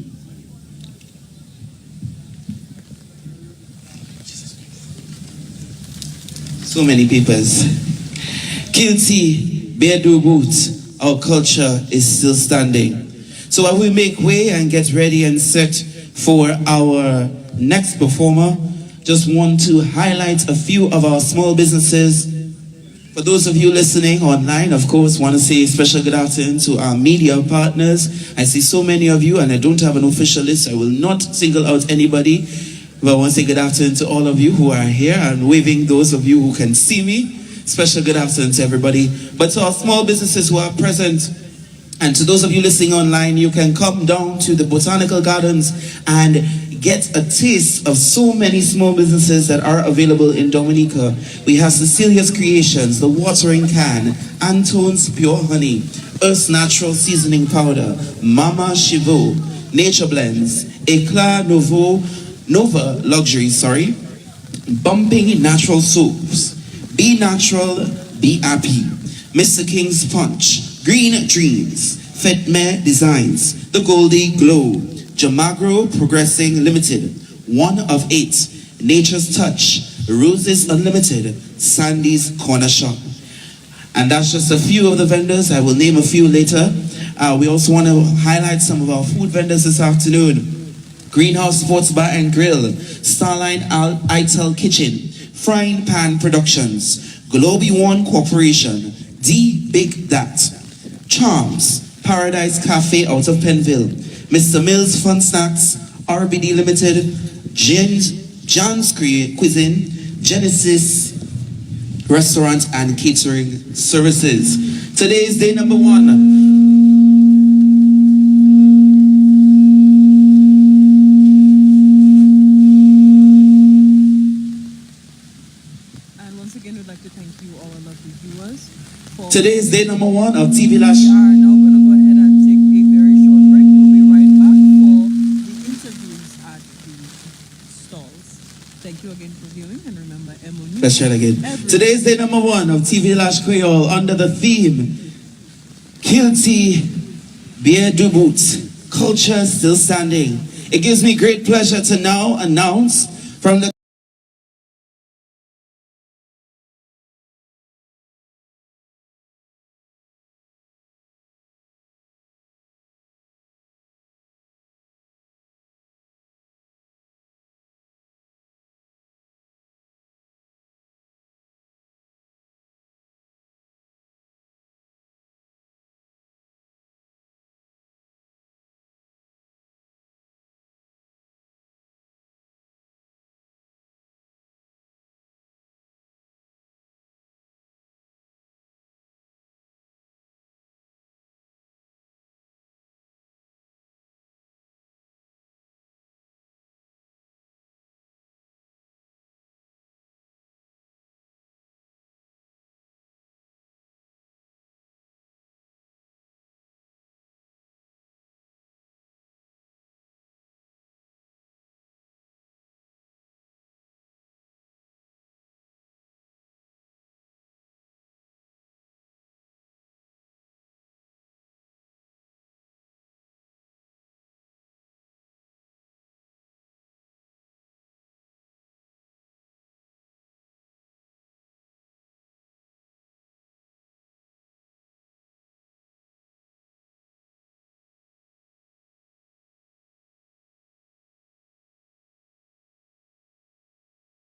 so many papers. Kilti Beardo Boot, our culture is still standing. So while we make way and get ready and set for our next performer, just want to highlight a few of our small businesses. For those of you listening online, of course, want to say a special good afternoon to our media partners. I see so many of you and I don't have an official list. I will not single out anybody. But I want to say good afternoon to all of you who are here and waving those of you who can see me. Special good afternoon to everybody. But to our small businesses who are present, and to those of you listening online, you can come down to the Botanical Gardens and get a taste of so many small businesses that are available in Dominica. We have Cecilia's Creations, The Watering Can, Antone's Pure Honey, Earth's Natural Seasoning Powder, Mama Chivo, Nature Blends, Eclat Nova Luxury, Bumping Natural Soaps, Be Natural, Be Happy, Mr. King's Punch, Green Dreams, Fetme Designs, The Goldie Glow, Jamagro Progressing Limited, 1 of 8, Nature's Touch, Roses Unlimited, Sandy's Corner Shop. And that's just a few of the vendors. I will name a few later. We also want to highlight some of our food vendors this afternoon. Greenhouse Sports Bar and Grill, Starline Itel Kitchen, Frying Pan Productions, Globe One Corporation, D Big Dat, Charms, Paradise Cafe out of Penville, Mr. Mills Fun Snacks, RBD Limited, John's Cuisine, Genesis Restaurant and Catering Services. Today is day number 1. Today is day number 1 of TV Lash. We are now going to go ahead and take a very short break. We'll be right back for the interviews at the stalls. Thank you again for viewing, and remember, Emonews. Let's try it again. Today is day number 1 of TV Lash Kweyol under the theme Kilti Beardo Boot, Culture Still Standing. It gives me great pleasure to now announce from the